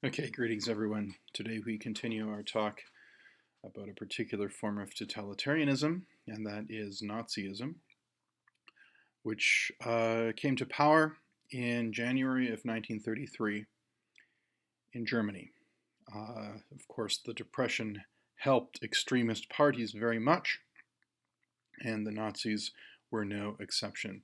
Okay, greetings everyone. Today we continue our talk about a particular form of totalitarianism, and that is Nazism, which came to power in January of 1933 in Germany. Of course, the Depression helped extremist parties very much, and the Nazis were no exception.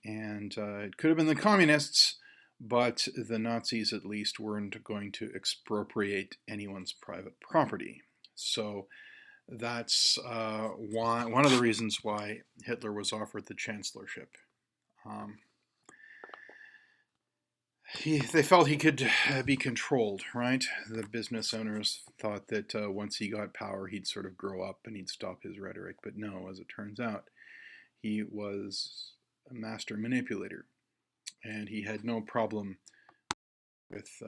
And it could have been the communists, but the Nazis at least weren't going to expropriate anyone's private property. So that's one of the reasons why Hitler was offered the chancellorship. Um, they felt he could be controlled, right? The business owners thought that once he got power, he'd sort of grow up and he'd stop his rhetoric. But no, as it turns out, he was a master manipulator, and he had no problem with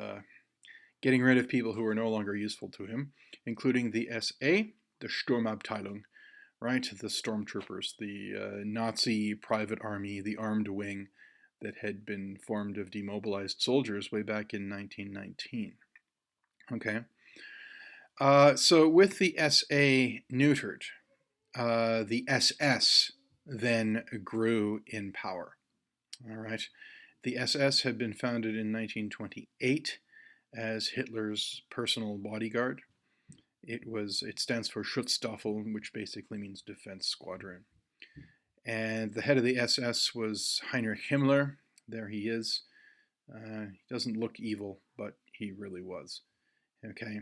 getting rid of people who were no longer useful to him, including the SA, the Sturmabteilung, right? The stormtroopers, the Nazi private army, the armed wing that had been formed of demobilized soldiers way back in 1919. Okay. So with the SA neutered, the SS then grew in power. All right. The SS had been founded in 1928 as Hitler's personal bodyguard. It stands for Schutzstaffel, which basically means defense squadron. And the head of the SS was Heinrich Himmler. There he is. He doesn't look evil, but he really was. Okay.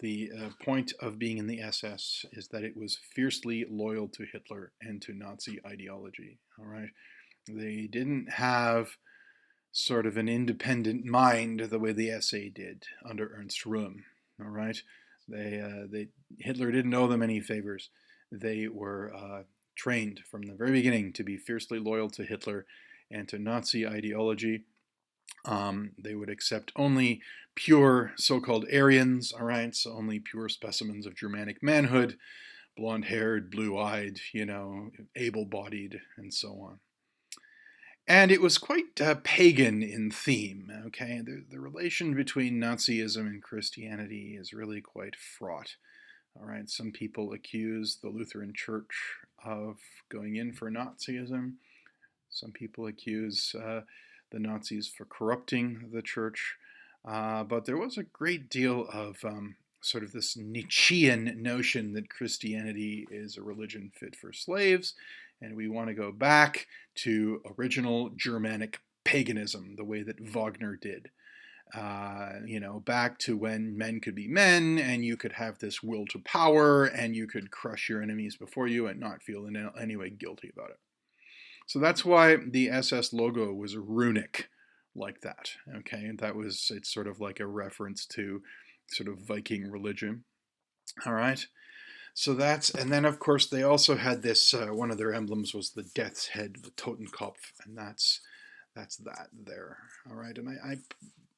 The point of being in the SS is that it was fiercely loyal to Hitler and to Nazi ideology. All right. They didn't have sort of an independent mind the way the SA did under Ernst Röhm. All right. Hitler didn't owe them any favors. They were trained from the very beginning to be fiercely loyal to Hitler and to Nazi ideology. They would accept only pure so-called Aryans, all right, so only pure specimens of Germanic manhood, blonde-haired, blue-eyed, able-bodied, and so on. And it was quite pagan in theme, okay? The relation between Nazism and Christianity is really quite fraught. All right, some people accuse the Lutheran Church of going in for Nazism. Some people accuse the Nazis for corrupting the church. But there was a great deal of sort of this Nietzschean notion that Christianity is a religion fit for slaves, and we want to go back to original Germanic paganism, the way that Wagner did. Back to when men could be men and you could have this will to power and you could crush your enemies before you and not feel in any way guilty about it. So that's why the SS logo was runic like that. Okay, it's sort of like a reference to sort of Viking religion. All right. So and then of course they also had this, one of their emblems was the death's head, the Totenkopf, and that's that there. All right. And I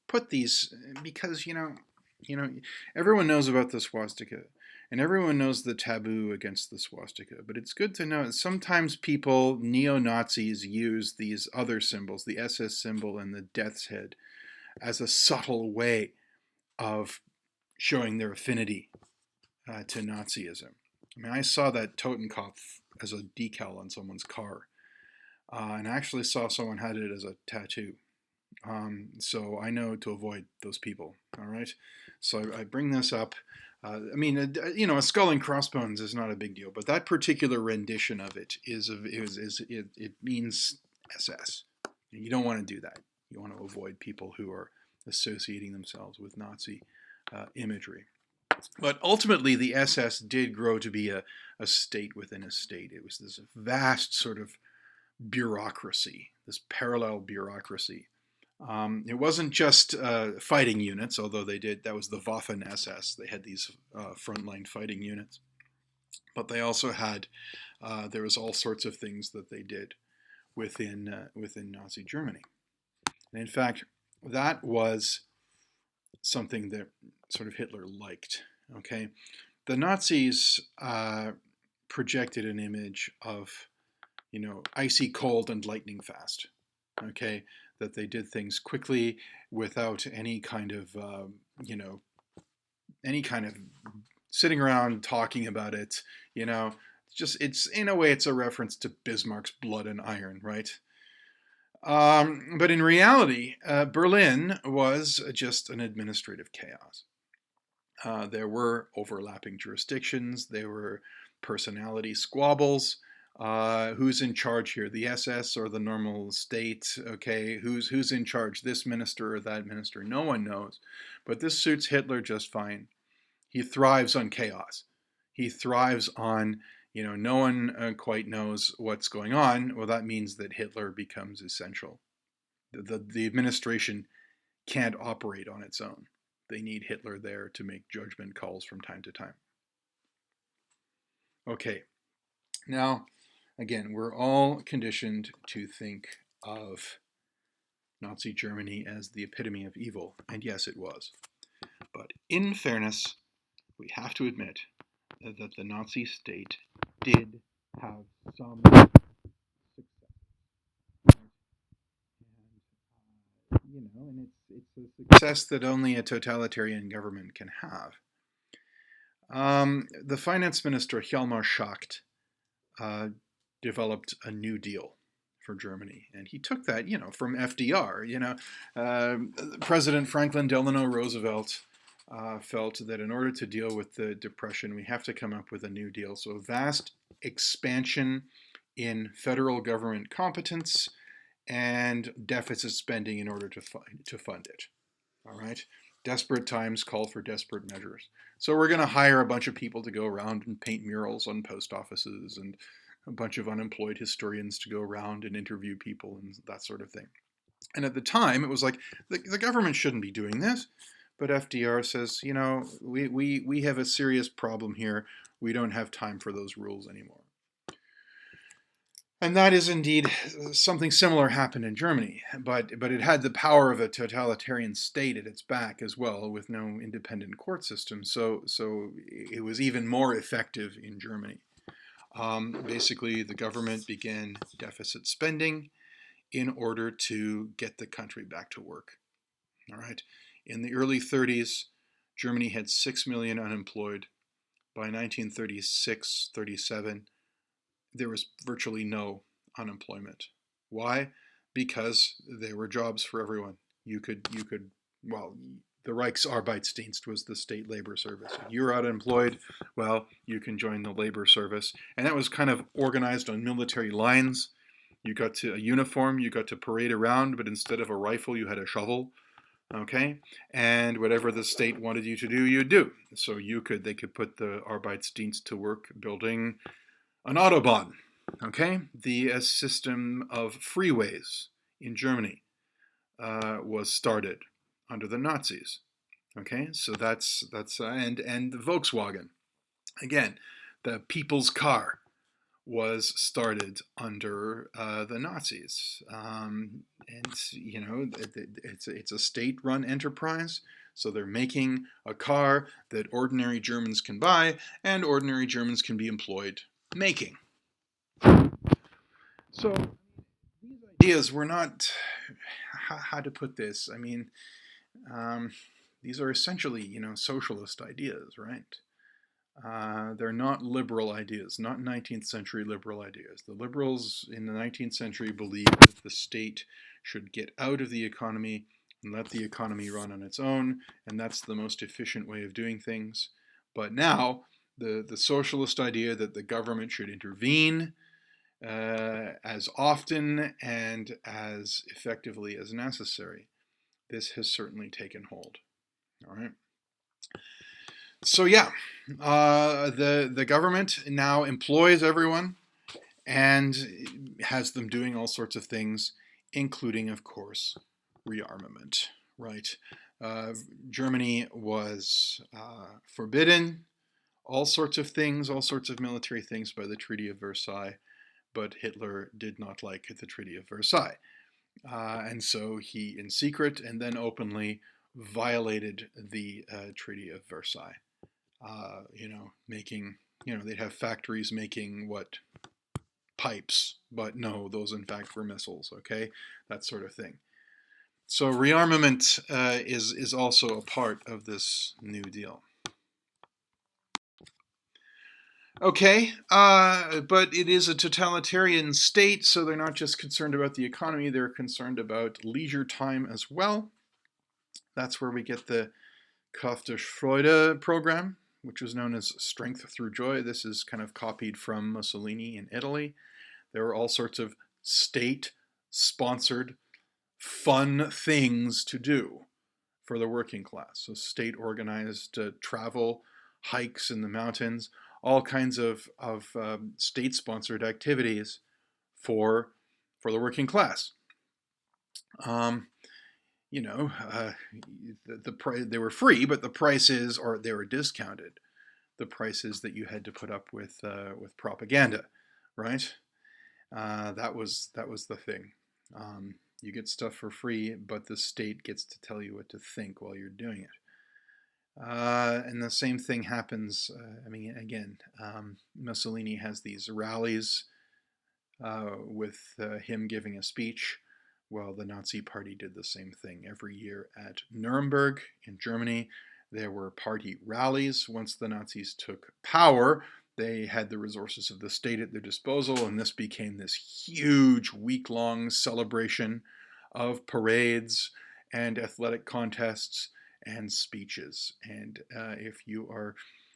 put these because, everyone knows about the swastika. And everyone knows the taboo against the swastika, but it's good to know that sometimes people, neo-Nazis, use these other symbols, the SS symbol and the death's head, as a subtle way of showing their affinity to Nazism. I mean, I saw that Totenkopf as a decal on someone's car, and I actually saw someone had it as a tattoo. So I know to avoid those people. All right. So I bring this up. A skull and crossbones is not a big deal, but that particular rendition of it it means SS. And you don't want to do that. You want to avoid people who are associating themselves with Nazi imagery. But ultimately, the SS did grow to be a state within a state. It was this vast sort of bureaucracy, this parallel bureaucracy. It wasn't just fighting units, although that was the Waffen SS. They had these frontline fighting units. But they also had, there was all sorts of things that they did within Nazi Germany. And in fact, that was something that sort of Hitler liked. Okay, the Nazis projected an image of, icy cold and lightning fast. Okay, that they did things quickly without any kind of, you know, any kind of sitting around talking about it. You know, it's in a way it's a reference to Bismarck's blood and iron, right? But in reality, Berlin was just an administrative chaos. There were overlapping jurisdictions. There were personality squabbles. Who's in charge here? The SS or the normal state? Okay, who's in charge? This minister or that minister? No one knows. But this suits Hitler just fine. He thrives on chaos. He thrives on, no one quite knows what's going on. Well, that means that Hitler becomes essential. The administration can't operate on its own. They need Hitler there to make judgment calls from time to time. Okay, now, again, we're all conditioned to think of Nazi Germany as the epitome of evil, and yes, it was. But in fairness, we have to admit that the Nazi state did have some success. And it's a success that only a totalitarian government can have. The finance minister Hjalmar Schacht developed a New Deal for Germany, and he took that, from FDR. President Franklin Delano Roosevelt felt that in order to deal with the Depression, we have to come up with a New Deal. So a vast expansion in federal government competence and deficit spending in order to fund it. All right. Desperate times call for desperate measures. So we're going to hire a bunch of people to go around and paint murals on post offices, and a bunch of unemployed historians to go around and interview people and that sort of thing. And at the time, it was like, the government shouldn't be doing this. But FDR says, we have a serious problem here. We don't have time for those rules anymore. And that is indeed something similar happened in Germany, but it had the power of a totalitarian state at its back as well, with no independent court system. So it was even more effective in Germany. Basically, the government began deficit spending in order to get the country back to work. All right. In the early 30s, Germany had 6 million unemployed. By 1936, 37, there was virtually no unemployment. Why? Because there were jobs for everyone. You could, the Reichsarbeitsdienst was the state labor service. If you're unemployed, well, you can join the labor service. And that was kind of organized on military lines. You got to a uniform, you got to parade around, but instead of a rifle, you had a shovel. Okay, and whatever the state wanted you to do, you do. So they could put the Arbeitsdienst to work building an Autobahn. Okay, the system of freeways in Germany was started under the Nazis. Okay, so that's and the Volkswagen, again, the people's car was started under the Nazis, and it's a state-run enterprise. So they're making a car that ordinary Germans can buy, and ordinary Germans can be employed making. So these ideas were not, how to put this? I mean, these are essentially, socialist ideas, right? They're not liberal ideas, not 19th century liberal ideas. The liberals in the 19th century believed that the state should get out of the economy and let the economy run on its own, and that's the most efficient way of doing things. But now, the socialist idea that the government should intervene as often and as effectively as necessary, this has certainly taken hold. All right. So yeah, the government now employs everyone and has them doing all sorts of things, including, of course, rearmament. Right? Germany was forbidden all sorts of things, all sorts of military things by the Treaty of Versailles, but Hitler did not like the Treaty of Versailles. And so he, in secret and then openly, violated the Treaty of Versailles. They'd have factories making pipes, but no, those in fact were missiles, okay? That sort of thing. So rearmament is also a part of this New Deal. Okay, but it is a totalitarian state, so they're not just concerned about the economy, they're concerned about leisure time as well. That's where we get the Kraft durch Freude program, which was known as Strength Through Joy. This is kind of copied from Mussolini in Italy. There were all sorts of state sponsored fun things to do for the working class. So state organized travel, hikes in the mountains, all kinds of state sponsored activities for the working class. Um, you know, they were free, but the prices, or they were discounted. The prices that you had to put up with propaganda, right? That was the thing. You get stuff for free, but the state gets to tell you what to think while you're doing it. And the same thing happens. I mean, again, Mussolini has these rallies with him giving a speech. Well, the Nazi Party did the same thing every year at Nuremberg in Germany. There were party rallies. Once the Nazis took power, they had the resources of the state at their disposal, and this became this huge week-long celebration of parades and athletic contests and speeches. And if you are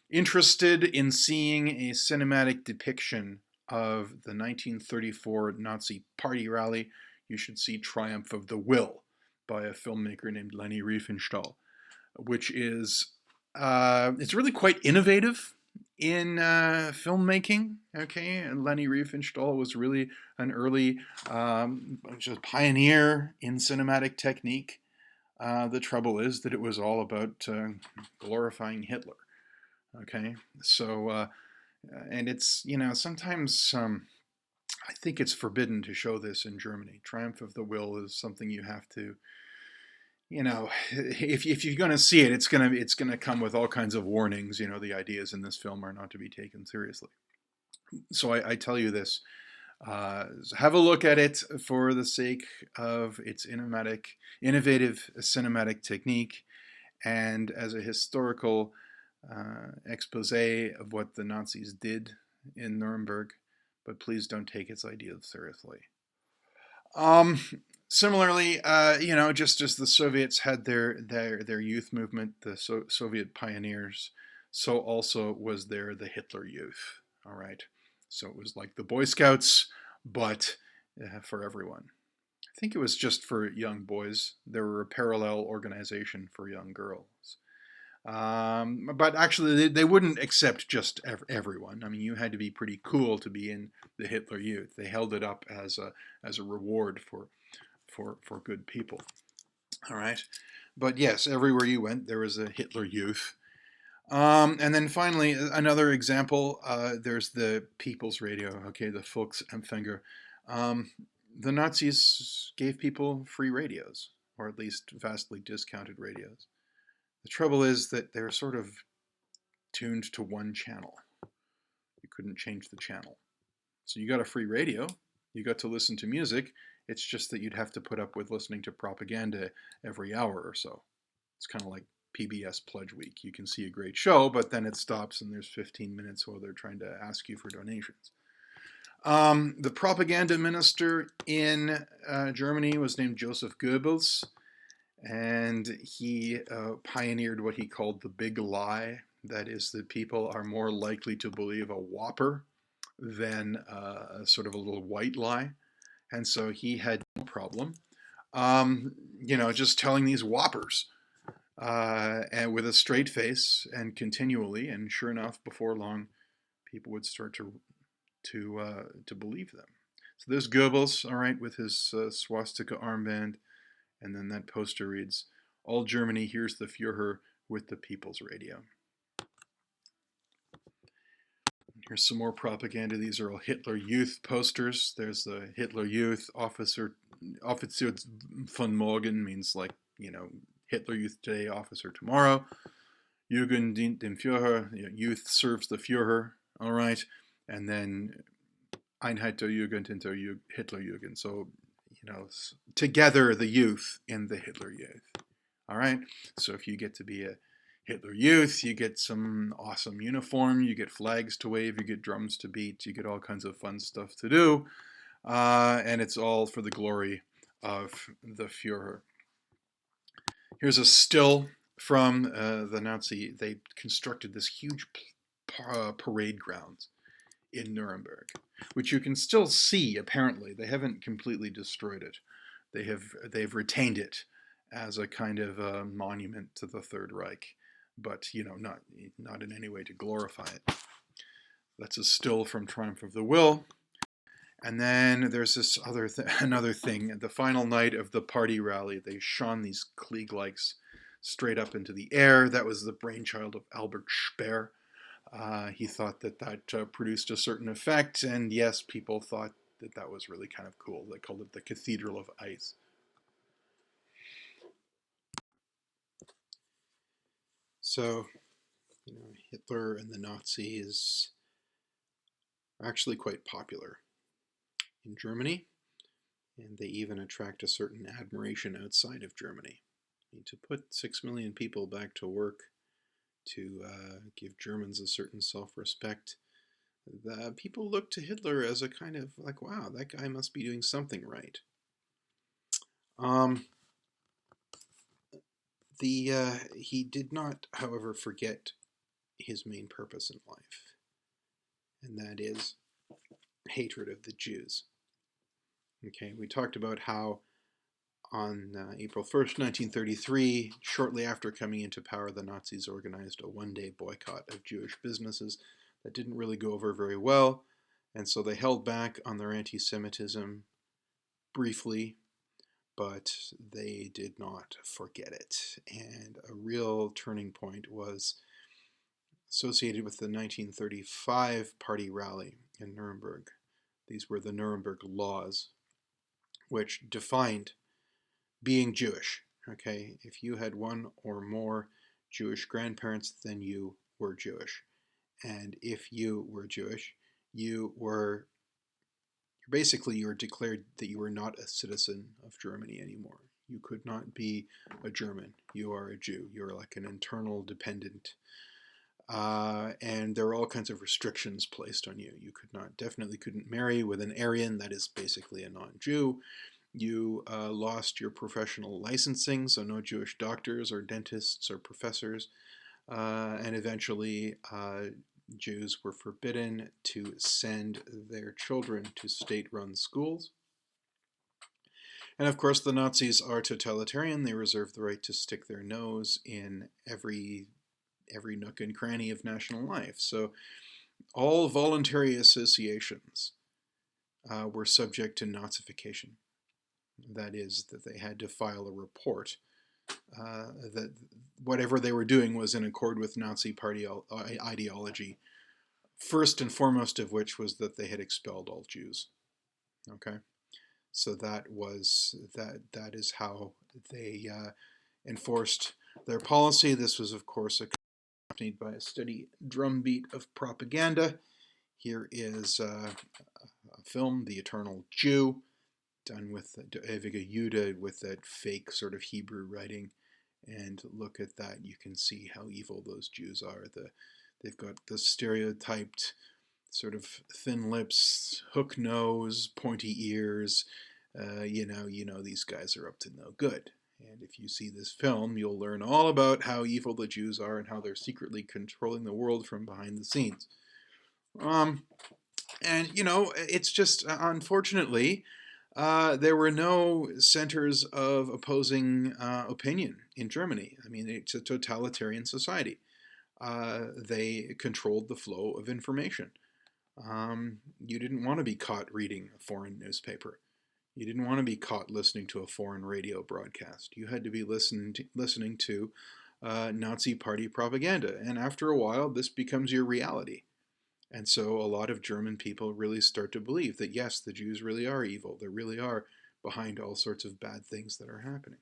interested in seeing a cinematic depiction of the 1934 Nazi Party rally, you should see Triumph of the Will by a filmmaker named Leni Riefenstahl, which is it's really quite innovative in filmmaking. Okay, and Leni Riefenstahl was really an early just pioneer in cinematic technique. The trouble is that it was all about glorifying Hitler. Okay, so and it's sometimes I think it's forbidden to show this in Germany. Triumph of the Will is something you have to, if you're going to see it, it's gonna come with all kinds of warnings. The ideas in this film are not to be taken seriously. So I tell you this: have a look at it for the sake of its innovative cinematic technique, and as a historical expose of what the Nazis did in Nuremberg. But please don't take its ideas seriously. Um, Similarly, just as the Soviets had their youth movement, the Soviet pioneers, so also was there the Hitler Youth. All right, so it was like the Boy Scouts, but for everyone. I think it was just for young boys. There were a parallel organization for young girls. But actually, they wouldn't accept just everyone. I mean, you had to be pretty cool to be in the Hitler Youth. They held it up as a reward for good people. All right, but yes, everywhere you went, there was a Hitler Youth. And then finally, another example. There's the People's Radio. Okay, the Volksempfänger. The Nazis gave people free radios, or at least vastly discounted radios. The trouble is that they're sort of tuned to one channel. You couldn't change the channel. So you got a free radio, you got to listen to music, it's just that you'd have to put up with listening to propaganda every hour or so. It's kind of like PBS Pledge Week. You can see a great show, but then it stops and there's 15 minutes while they're trying to ask you for donations. The propaganda minister in Germany was named Joseph Goebbels, and he pioneered what he called the big lie. That is, that people are more likely to believe a whopper than sort of a little white lie. And so he had no problem, just telling these whoppers and with a straight face and continually. And sure enough, before long, people would start to believe them. So there's Goebbels, all right, with his swastika armband. And then that poster reads, "All Germany hears the Führer with the People's Radio." Here's some more propaganda. These are all Hitler Youth posters. There's the Hitler Youth Officer von morgen, means like, Hitler Youth today, officer tomorrow. Jugend dient dem Führer, youth serves the Führer, all right. And then Einheit der Jugend hinter Hitler Jugend. So, together the youth in the Hitler Youth. All right. So if you get to be a Hitler Youth, you get some awesome uniform, you get flags to wave, you get drums to beat, you get all kinds of fun stuff to do, and it's all for the glory of the Fuhrer. Here's a still from the Nazi. They constructed this huge parade grounds in Nuremberg, which you can still see. Apparently, they haven't completely destroyed it. They've retained it as a kind of a monument to the Third Reich, but not in any way to glorify it. That's a still from Triumph of the Will. And then there's this another thing. The final night of the party rally, they shone these Klieg-likes straight up into the air. That was the brainchild of Albert Speer. He thought that produced a certain effect, and yes, people thought that was really kind of cool. They called it the Cathedral of Ice. So, Hitler and the Nazis are actually quite popular in Germany, and they even attract a certain admiration outside of Germany. To put 6 million people back to work, to give Germans a certain self-respect, the people look to Hitler as a kind of like, wow, that guy must be doing something right. He did not, however, forget his main purpose in life, and that is hatred of the Jews. Okay, we talked about how on April 1st, 1933, shortly after coming into power, the Nazis organized a one-day boycott of Jewish businesses that didn't really go over very well, and so they held back on their anti-Semitism briefly, but they did not forget it. And a real turning point was associated with the 1935 party rally in Nuremberg. These were the Nuremberg Laws, which defined being Jewish. Okay, if you had one or more Jewish grandparents, then you were Jewish. And if you were Jewish, you were declared that you were not a citizen of Germany anymore. You could not be a German. You are a Jew. You're like an internal dependent. And there were all kinds of restrictions placed on you. You definitely couldn't marry with an Aryan, that is basically a non-Jew. You lost your professional licensing, so no Jewish doctors or dentists or professors. And eventually, Jews were forbidden to send their children to state-run schools. And of course, the Nazis are totalitarian. They reserve the right to stick their nose in every nook and cranny of national life. So all voluntary associations were subject to Nazification. That is, that they had to file a report that whatever they were doing was in accord with Nazi party ideology, first and foremost of which was that they had expelled all Jews. Okay, so that is how they enforced their policy. This was, of course, accompanied by a steady drumbeat of propaganda. Here is a film, The Eternal Jew, done with Eviga Yuda with that fake sort of Hebrew writing. And look at that. You can see how evil those Jews are. They've got the stereotyped sort of thin lips, hook nose, pointy ears. You know these guys are up to no good. And if you see this film, you'll learn all about how evil the Jews are and how they're secretly controlling the world from behind the scenes. And, it's just, unfortunately, there were no centers of opposing opinion in Germany. I mean, it's a totalitarian society. They controlled the flow of information. You didn't want to be caught reading a foreign newspaper. You didn't want to be caught listening to a foreign radio broadcast. You had to be listening to Nazi party propaganda. And after a while, this becomes your reality. And so a lot of German people really start to believe that, yes, the Jews really are evil. They really are behind all sorts of bad things that are happening.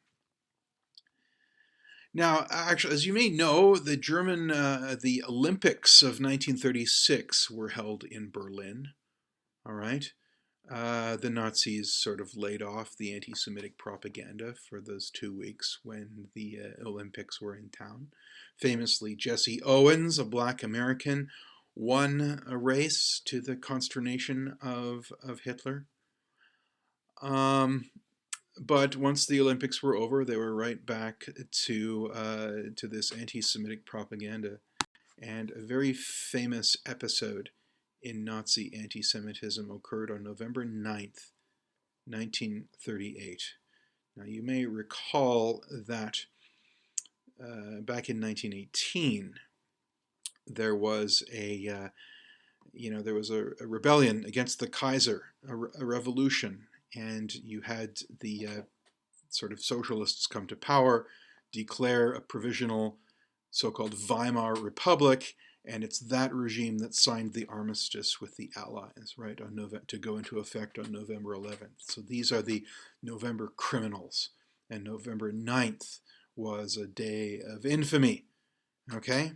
Now, actually, as you may know, the Olympics of 1936 were held in Berlin. All right. The Nazis sort of laid off the anti-Semitic propaganda for those 2 weeks when the Olympics were in town. Famously, Jesse Owens, a black American, won a race to the consternation of Hitler. But once the Olympics were over, they were right back to this anti-Semitic propaganda. And a very famous episode in Nazi anti-Semitism occurred on November 9th, 1938. Now, you may recall that back in 1918, there was a rebellion against the Kaiser, a revolution, and you had the sort of socialists come to power, declare a provisional so-called Weimar Republic, and it's that regime that signed the armistice with the Allies, right, to go into effect on November 11th. So these are the November criminals, and November 9th was a day of infamy, okay?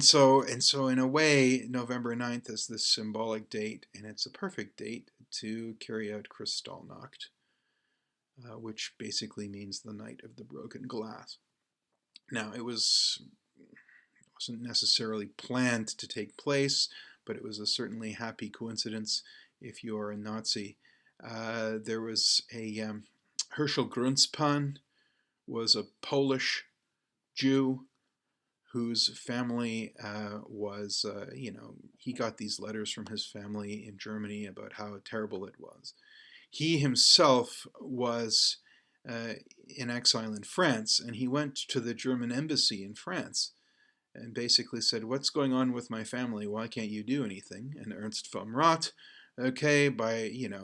So in a way, November 9th is this symbolic date, and it's a perfect date to carry out Kristallnacht, which basically means the night of the broken glass. Now, it wasn't necessarily planned to take place, but it was a certainly happy coincidence if you are a Nazi. There was a Herschel Grunspan was a Polish Jew whose family was, he got these letters from his family in Germany about how terrible it was. He himself was in exile in France, and he went to the German embassy in France and basically said, "What's going on with my family? Why can't you do anything?" And Ernst vom Rath, okay,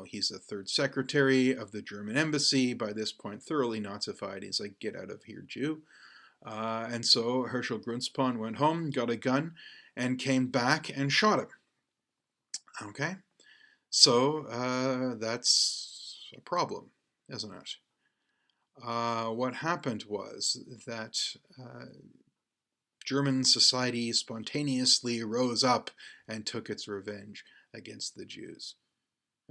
he's a third secretary of the German embassy, by this point thoroughly Nazified. He's like, "Get out of here, Jew." And so Herschel Grunspan went home, got a gun, and came back and shot him. Okay? So that's a problem, isn't it? What happened was that German society spontaneously rose up and took its revenge against the Jews.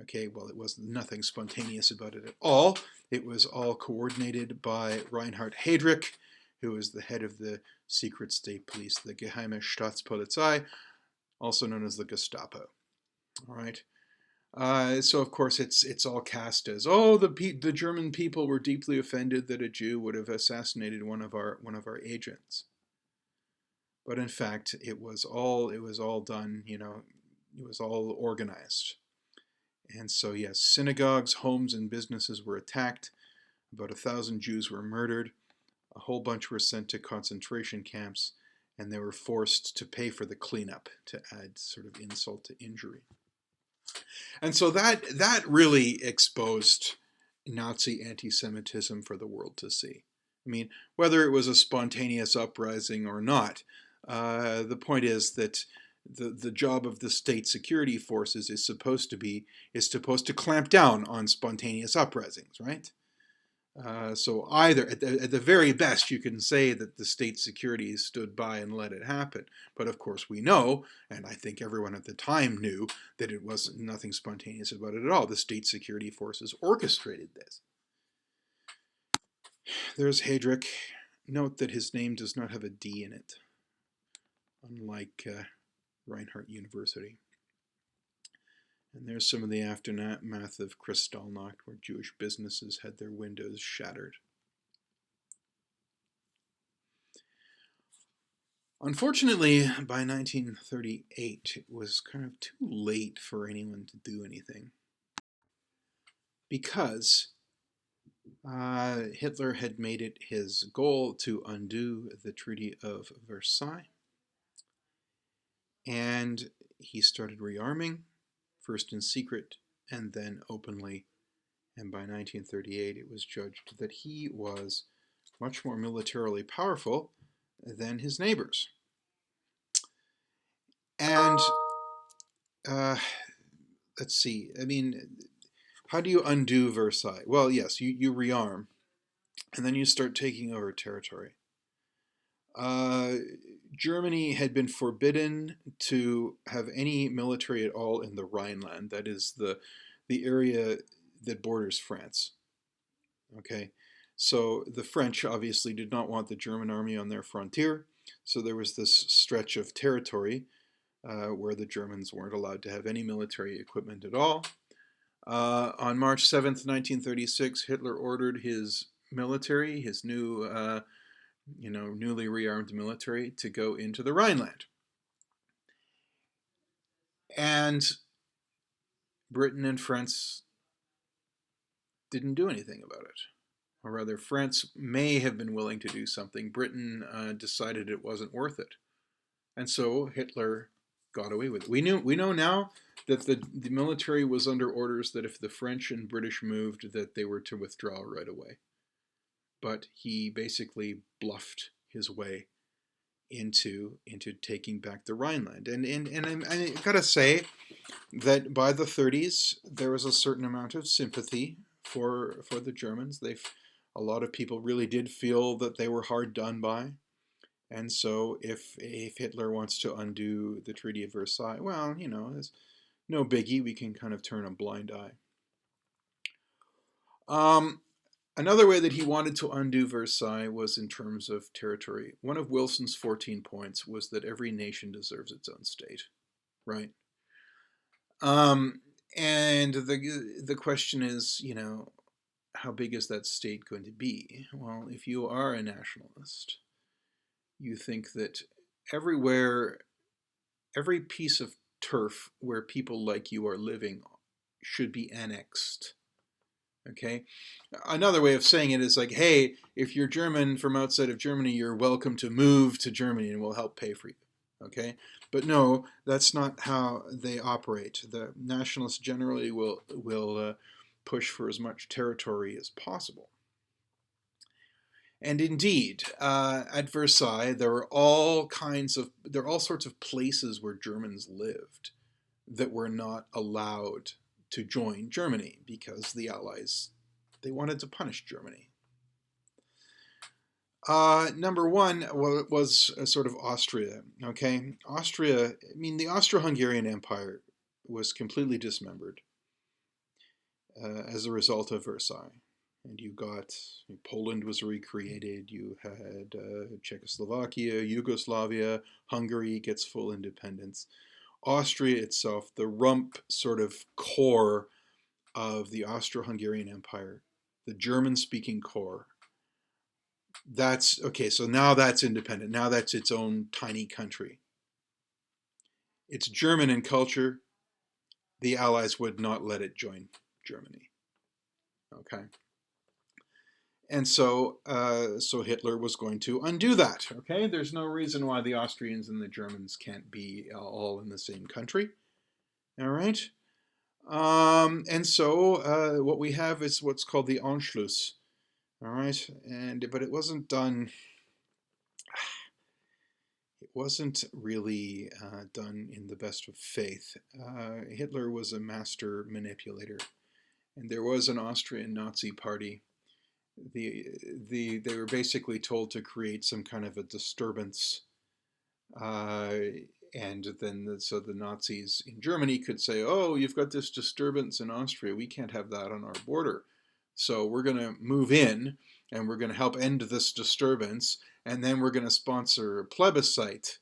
Okay, well, it was nothing spontaneous about it at all. It was all coordinated by Reinhard Heydrich, who was the head of the secret state police, the Geheime Staatspolizei, also known as the Gestapo. All right. So of course it's all cast as, oh, the German people were deeply offended that a Jew would have assassinated one of our agents. But in fact, it was all done. It was all organized. And so yes, synagogues, homes, and businesses were attacked. About 1,000 Jews were murdered. A whole bunch were sent to concentration camps, and they were forced to pay for the cleanup, to add sort of insult to injury. And so that really exposed Nazi anti-Semitism for the world to see. I mean, whether it was a spontaneous uprising or not, the point is that the job of the state security forces is supposed to clamp down on spontaneous uprisings, right? So either, at the very best, you can say that the state security stood by and let it happen. But of course we know, and I think everyone at the time knew, that it was nothing spontaneous about it at all. The state security forces orchestrated this. There's Heydrich. Note that his name does not have a D in it, unlike Reinhardt University. And there's some of the aftermath of Kristallnacht, where Jewish businesses had their windows shattered. Unfortunately, by 1938, it was kind of too late for anyone to do anything, because Hitler had made it his goal to undo the Treaty of Versailles, and he started rearming, first in secret and then openly. And by 1938, it was judged that he was much more militarily powerful than his neighbors. And let's see, I mean, how do you undo Versailles? Well, yes, you rearm, and then you start taking over territory. Uh, Germany had been forbidden to have any military at all in the Rhineland. That is the area that borders France. Okay, so the French obviously did not want the German army on their frontier. So there was this stretch of territory where the Germans weren't allowed to have any military equipment at all. On March 7th, 1936, Hitler ordered his military, his newly rearmed military, to go into the Rhineland. And Britain and France didn't do anything about it. Or rather, France may have been willing to do something. Britain decided it wasn't worth it. And so Hitler got away with it. We know now that the military was under orders that if the French and British moved, that they were to withdraw right away. But he basically bluffed his way into taking back the Rhineland. And I gotta say that by the 30s there was a certain amount of sympathy for the Germans. A lot of people really did feel that they were hard done by. And so if Hitler wants to undo the Treaty of Versailles, well, it's no biggie. We can kind of turn a blind eye. Another way that he wanted to undo Versailles was in terms of territory. One of Wilson's 14 points was that every nation deserves its own state, right? And the question is, how big is that state going to be? Well, if you are a nationalist, you think that everywhere, every piece of turf where people like you are living should be annexed. Okay? Another way of saying it is like, hey, if you're German from outside of Germany, you're welcome to move to Germany and we'll help pay for you. Okay? But no, that's not how they operate. The nationalists generally will push for as much territory as possible. And indeed, at Versailles, there are all sorts of places where Germans lived that were not allowed to join Germany because the Allies, they wanted to punish Germany. Number one was sort of Austria. Okay, Austria. I mean, the Austro-Hungarian Empire was completely dismembered as a result of Versailles. And you got Poland was recreated. You had Czechoslovakia, Yugoslavia, Hungary gets full independence. Austria itself, the rump sort of core of the Austro-Hungarian Empire, the German-speaking core. That's okay. So now that's independent. Now that's its own tiny country. It's German in culture. The Allies would not let it join Germany. Okay. And so Hitler was going to undo that. Okay, there's no reason why the Austrians and the Germans can't be all in the same country. All right, and so what we have is what's called the Anschluss. All right, but it wasn't done. It wasn't really done in the best of faith. Hitler was a master manipulator, and there was an Austrian Nazi party. They were basically told to create some kind of a disturbance, and then so the Nazis in Germany could say, "Oh, you've got this disturbance in Austria. We can't have that on our border, so we're going to move in and we're going to help end this disturbance, and then we're going to sponsor a plebiscite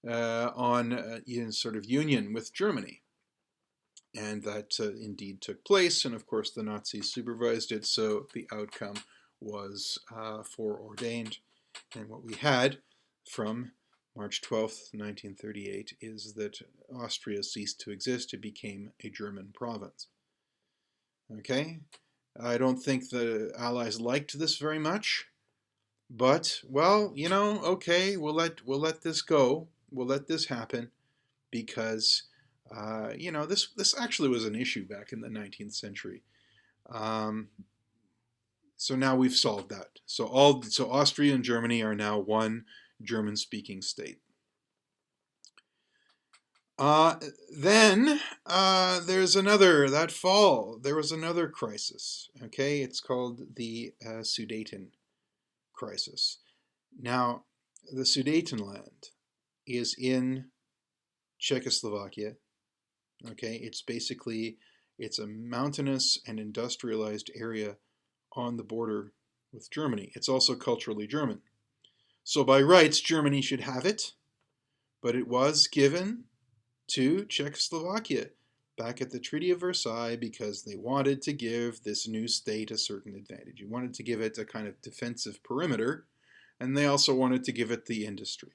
on in sort of union with Germany." And that indeed took place, and of course the Nazis supervised it, so the outcome was foreordained. And what we had from March 12th, 1938, is that Austria ceased to exist. It became a German province. Okay? I don't think the Allies liked this very much, but, well, okay, we'll let this go. We'll let this happen because, this actually was an issue back in the 19th century. So now we've solved that. So Austria and Germany are now one German-speaking state. Then there's another, that fall, there was another crisis. Okay, it's called the Sudeten crisis. Now, the Sudetenland is in Czechoslovakia. Okay, it's a mountainous and industrialized area on the border with Germany. It's also culturally German. So by rights, Germany should have it, but it was given to Czechoslovakia back at the Treaty of Versailles because they wanted to give this new state a certain advantage. You wanted to give it a kind of defensive perimeter, and they also wanted to give it the industry.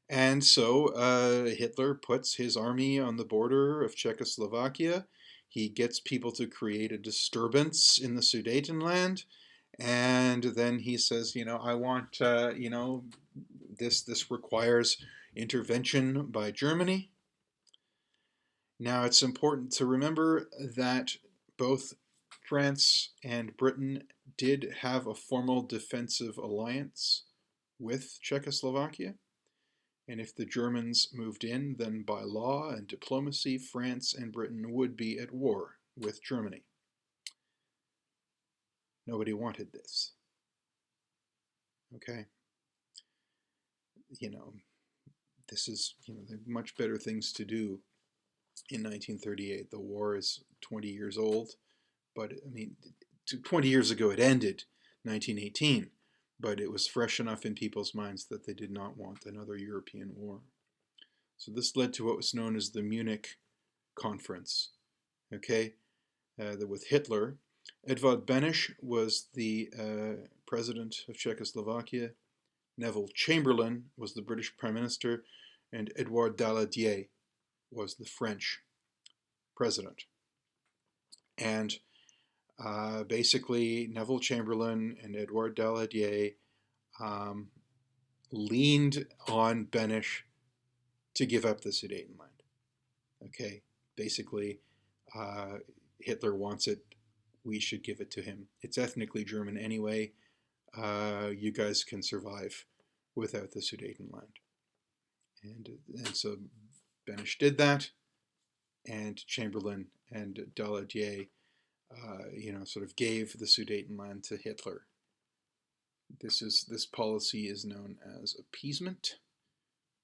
And so Hitler puts his army on the border of Czechoslovakia. He gets people to create a disturbance in the Sudetenland, and then he says, I want, this requires intervention by Germany. Now, it's important to remember that both France and Britain did have a formal defensive alliance with Czechoslovakia. And if the Germans moved in, then by law and diplomacy, France and Britain would be at war with Germany. Nobody wanted this. Okay? This is, there are much better things to do in 1938. The war is 20 years old, but 20 years ago it ended, 1918, but it was fresh enough in people's minds that they did not want another European war. So this led to what was known as the Munich Conference, okay, with Hitler. Edvard Beneš was the president of Czechoslovakia. Neville Chamberlain was the British Prime Minister, and Edouard Daladier was the French president. And basically, Neville Chamberlain and Edouard Daladier leaned on Beneš to give up the Sudetenland. Okay, basically, Hitler wants it. We should give it to him. It's ethnically German anyway. You guys can survive without the Sudetenland. And so Beneš did that, and Chamberlain and Daladier, sort of gave the Sudetenland to Hitler. This policy is known as appeasement.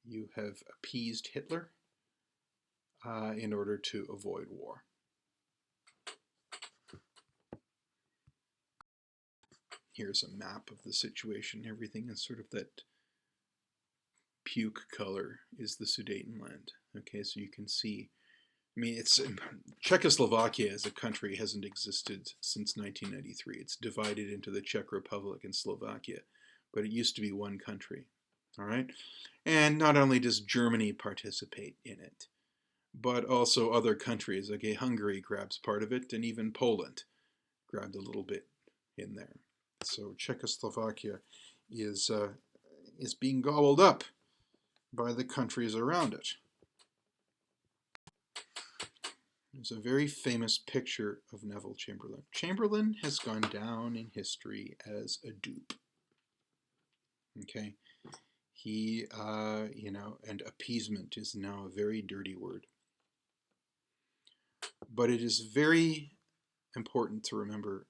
You have appeased Hitler in order to avoid war. Here's a map of the situation. Everything is sort of that puke color is the Sudetenland. Okay, so you can see, it's Czechoslovakia as a country hasn't existed since 1993. It's divided into the Czech Republic and Slovakia, but it used to be one country. All right, and not only does Germany participate in it, but also other countries. Okay, Hungary grabs part of it, and even Poland grabbed a little bit in there. So Czechoslovakia is being gobbled up by the countries around it. There's a very famous picture of Neville Chamberlain. Chamberlain has gone down in history as a dupe. Okay, he, and appeasement is now a very dirty word. But it is very important to remember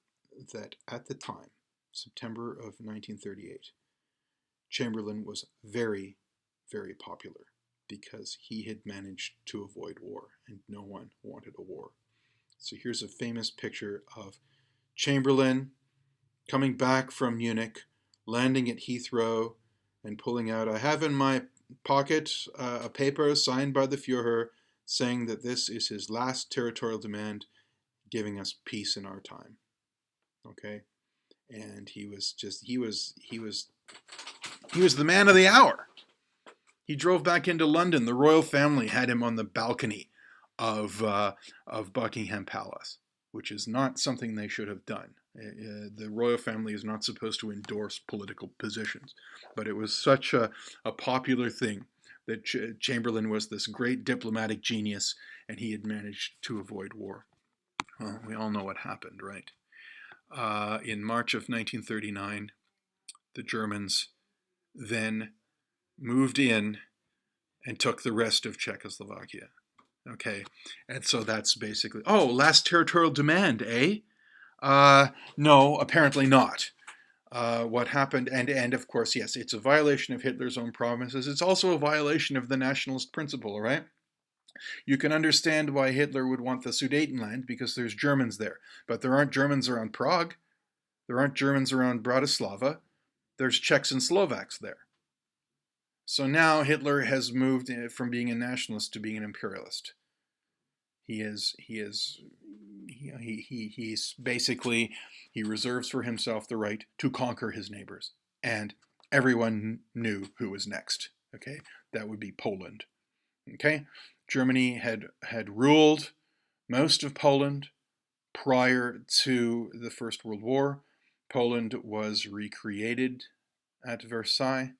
that at the time, September of 1938, Chamberlain was very, very popular because he had managed to avoid war, and no one wanted a war. So here's a famous picture of Chamberlain coming back from Munich, landing at Heathrow, and pulling out, I have in my pocket a paper signed by the Führer saying that this is his last territorial demand, giving us peace in our time. Okay? And he was the man of the hour. He drove back into London. The royal family had him on the balcony of Buckingham Palace, which is not something they should have done. The royal family is not supposed to endorse political positions, but it was such a popular thing that Chamberlain was this great diplomatic genius, and he had managed to avoid war. Well, we all know what happened, right? In March of 1939, the Germans then moved in and took the rest of Czechoslovakia. Okay, and so that's basically, last territorial demand, eh? No, apparently not. what happened, and of course, yes, it's a violation of Hitler's own promises. It's also a violation of the nationalist principle, right? You can understand why Hitler would want the Sudetenland because there's Germans there, but there aren't Germans around Prague. There aren't Germans around Bratislava. There's Czechs and Slovaks there. So now Hitler has moved from being a nationalist to being an imperialist. He's basically, he reserves for himself the right to conquer his neighbors, and everyone knew who was next. Okay, that would be Poland. Okay, Germany had ruled most of Poland prior to the First World War. Poland was recreated at Versailles.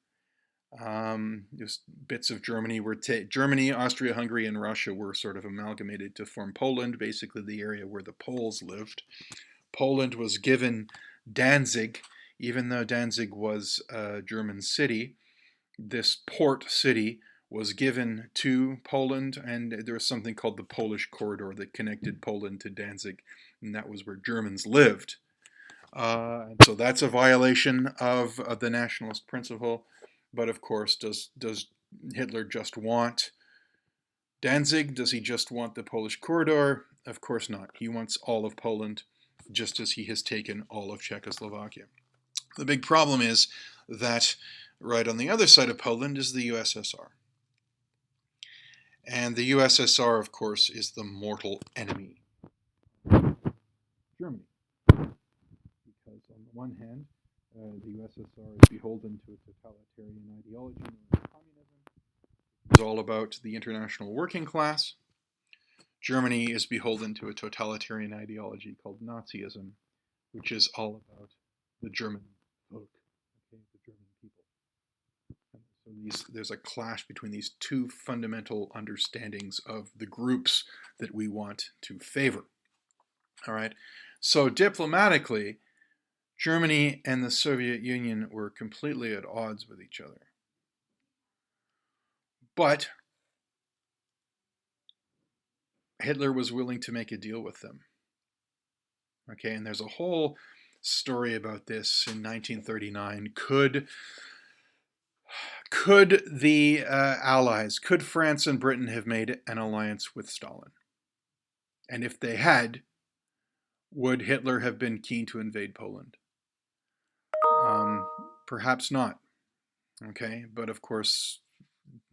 Just bits of Germany were Germany, Austria-Hungary, and Russia were sort of amalgamated to form Poland, basically the area where the Poles lived. Poland was given Danzig, even though Danzig was a German city. This port city was given to Poland, and there was something called the Polish Corridor that connected Poland to Danzig, and that was where Germans lived. So that's a violation of the nationalist principle. But of course, does Hitler just want Danzig? Does he just want the Polish corridor? Of course not. He wants all of Poland, just as he has taken all of Czechoslovakia. The big problem is that right on the other side of Poland is the USSR. And the USSR, of course, is the mortal enemy of Germany. Because on the one hand, the USSR is beholden to a totalitarian ideology known as communism. It's all about the international working class. Germany is beholden to a totalitarian ideology called Nazism, which is all about the German folk, okay, the German people. And so there's a clash between these two fundamental understandings of the groups that we want to favor. All right. So diplomatically, Germany and the Soviet Union were completely at odds with each other. But Hitler was willing to make a deal with them. Okay, and there's a whole story about this in 1939. Could the Allies, could France and Britain have made an alliance with Stalin? And if they had, would Hitler have been keen to invade Poland? Perhaps not. Okay, but of course,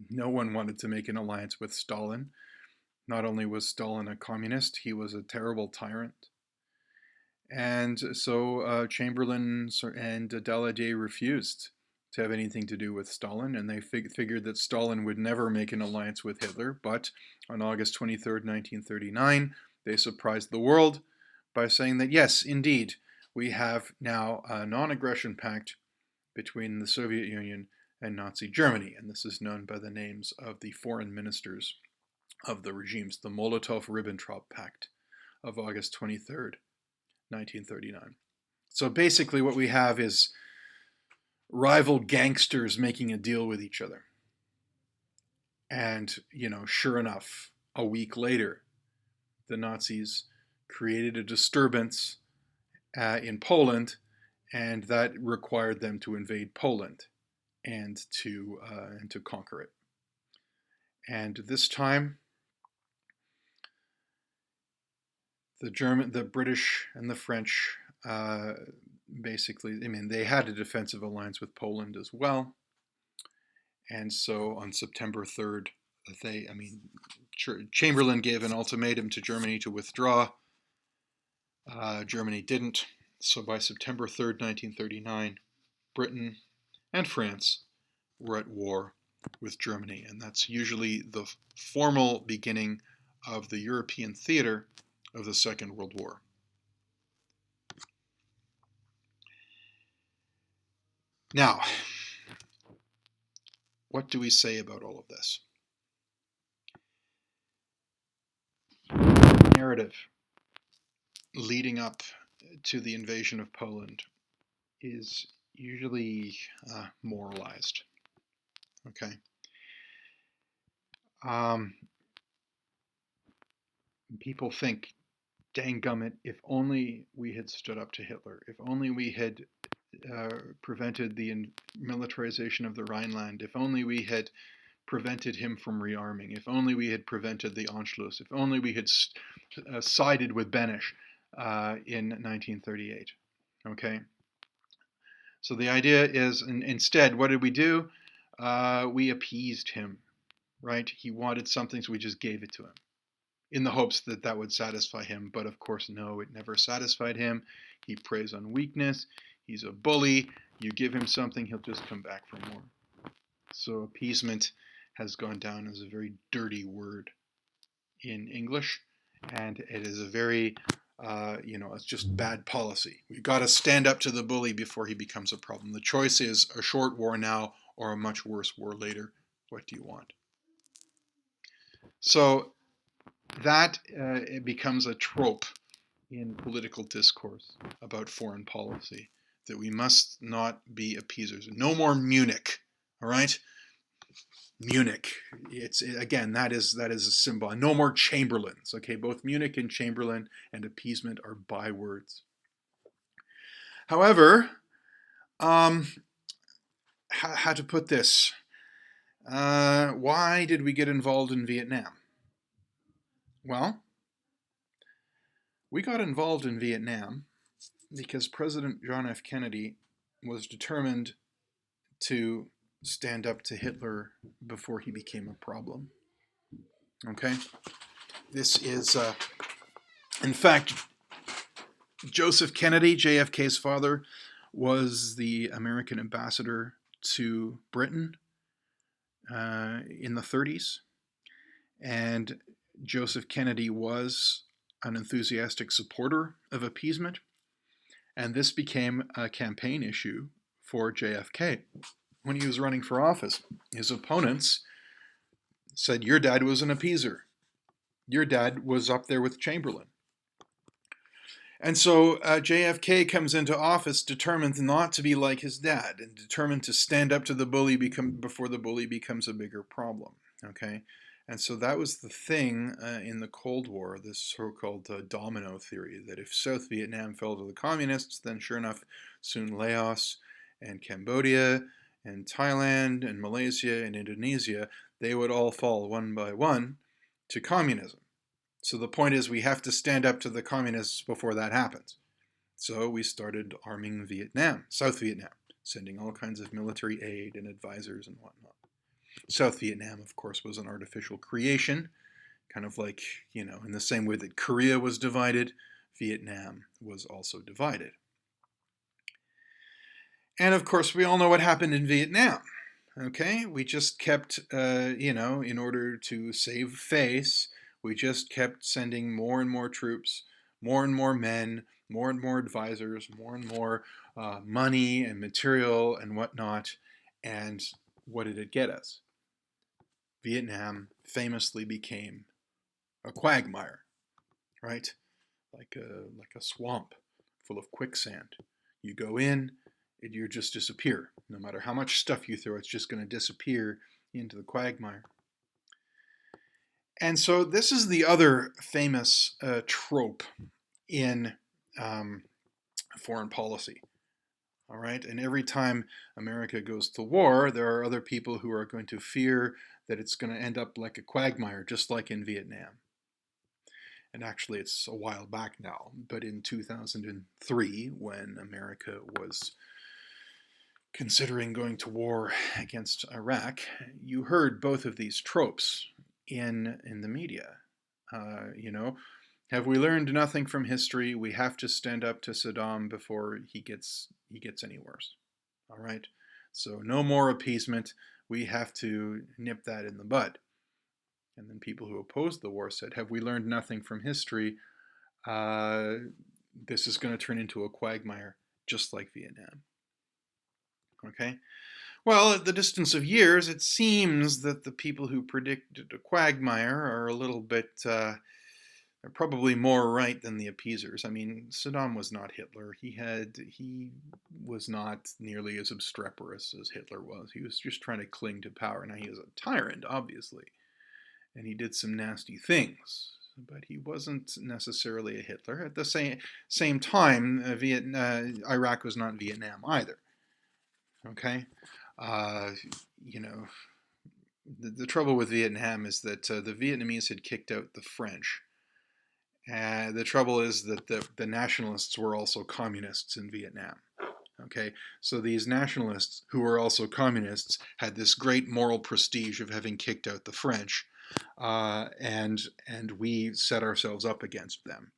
no one wanted to make an alliance with Stalin. Not only was Stalin a communist, he was a terrible tyrant. And so Chamberlain and Daladier refused to have anything to do with Stalin, and they figured that Stalin would never make an alliance with Hitler. But on August 23rd, 1939, they surprised the world by saying that, yes, indeed, we have now a non-aggression pact between the Soviet Union and Nazi Germany, and this is known by the names of the foreign ministers of the regimes, the Molotov-Ribbentrop Pact of August 23rd, 1939. So basically what we have is rival gangsters making a deal with each other. And, sure enough, a week later, the Nazis created a disturbance in Poland, and that required them to invade Poland and to conquer it. And this time, the British, and the French basically, they had a defensive alliance with Poland as well. And so on September 3rd, Chamberlain gave an ultimatum to Germany to withdraw. Germany didn't. So by September 3rd, 1939, Britain and France were at war with Germany. And that's usually the formal beginning of the European theater of the Second World War. Now, what do we say about all of this? The narrative leading up to the invasion of Poland is usually moralized. Okay. People think, dang gummit, if only we had stood up to Hitler, if only we had prevented the militarization of the Rhineland, if only we had prevented him from rearming, if only we had prevented the Anschluss, if only we had sided with Benesch in 1938. Okay? So the idea is, instead, what did we do? We appeased him, right? He wanted something, so we just gave it to him in the hopes that that would satisfy him. But of course, no, it never satisfied him. He preys on weakness. He's a bully. You give him something, he'll just come back for more. So appeasement has gone down as a very dirty word in English, and it is a very, it's just bad policy. We've got to stand up to the bully before he becomes a problem. The choice is a short war now or a much worse war later. What do you want? So that it becomes a trope in political discourse about foreign policy, that we must not be appeasers. No more Munich, all right? Munich. Again, that is a symbol. No more Chamberlains. Okay, both Munich and Chamberlain and appeasement are bywords. However, how to put this? Why did we get involved in Vietnam? Well, we got involved in Vietnam because President John F. Kennedy was determined to stand up to Hitler before he became a problem. Okay? This is, in fact, Joseph Kennedy, JFK's father, was the American ambassador to Britain in the 30s. And Joseph Kennedy was an enthusiastic supporter of appeasement. And this became a campaign issue for JFK. When he was running for office, his opponents said, your dad was an appeaser. Your dad was up there with Chamberlain. And so JFK comes into office determined not to be like his dad and determined to stand up to the bully before the bully becomes a bigger problem. Okay? And so that was the thing in the Cold War, this so-called domino theory, that if South Vietnam fell to the communists, then sure enough, soon Laos and Cambodia and Thailand and Malaysia and Indonesia, they would all fall one by one to communism. So the point is we have to stand up to the communists before that happens. So we started arming Vietnam, South Vietnam, sending all kinds of military aid and advisors and whatnot. South Vietnam, of course, was an artificial creation, kind of like, in the same way that Korea was divided, Vietnam was also divided. And of course, we all know what happened in Vietnam. Okay, we just kept, in order to save face, we just kept sending more and more troops, more and more men, more and more advisors, more and more money and material and whatnot. And what did it get us? Vietnam famously became a quagmire, right? Like a swamp full of quicksand. You go in, you just disappear. No matter how much stuff you throw, it's just going to disappear into the quagmire. And so this is the other famous trope in foreign policy. All right, and every time America goes to war, there are other people who are going to fear that it's going to end up like a quagmire, just like in Vietnam. And actually, it's a while back now, but in 2003, when America was considering going to war against Iraq, you heard both of these tropes in the media. Have we learned nothing from history? We have to stand up to Saddam before he gets any worse. All right? So no more appeasement. We have to nip that in the bud. And then people who opposed the war said, have we learned nothing from history? This is going to turn into a quagmire, just like Vietnam. Okay? Well, at the distance of years, it seems that the people who predicted a quagmire are a little bit... they're probably more right than the appeasers. I mean, Saddam was not Hitler. He was not nearly as obstreperous as Hitler was. He was just trying to cling to power. Now, he was a tyrant, obviously, and he did some nasty things. but he wasn't necessarily a Hitler. At the same time, Iraq was not Vietnam either. Okay, uh, you know, the trouble with Vietnam is that the Vietnamese had kicked out the French. The trouble is that the nationalists were also communists in Vietnam. Okay, so these nationalists who were also communists had this great moral prestige of having kicked out the French, and we set ourselves up against them.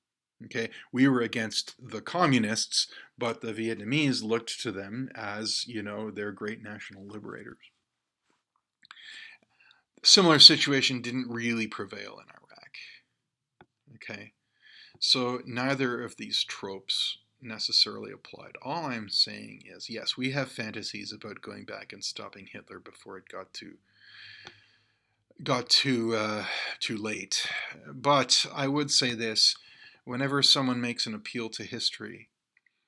Okay, we were against the communists, but the Vietnamese looked to them as, their great national liberators. Similar situation didn't really prevail in Iraq. Okay, so neither of these tropes necessarily applied. All I'm saying is, yes, we have fantasies about going back and stopping Hitler before it got too late. But I would say this: whenever someone makes an appeal to history,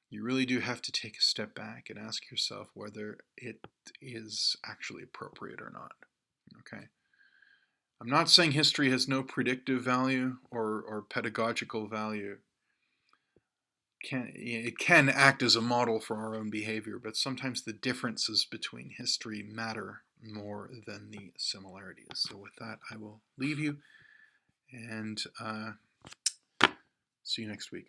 you really do have to take a step back and ask yourself whether it is actually appropriate or not. Okay. I'm not saying history has no predictive value or pedagogical value. It can act as a model for our own behavior, but sometimes the differences between history matter more than the similarities. So with that, I will leave you and see you next week.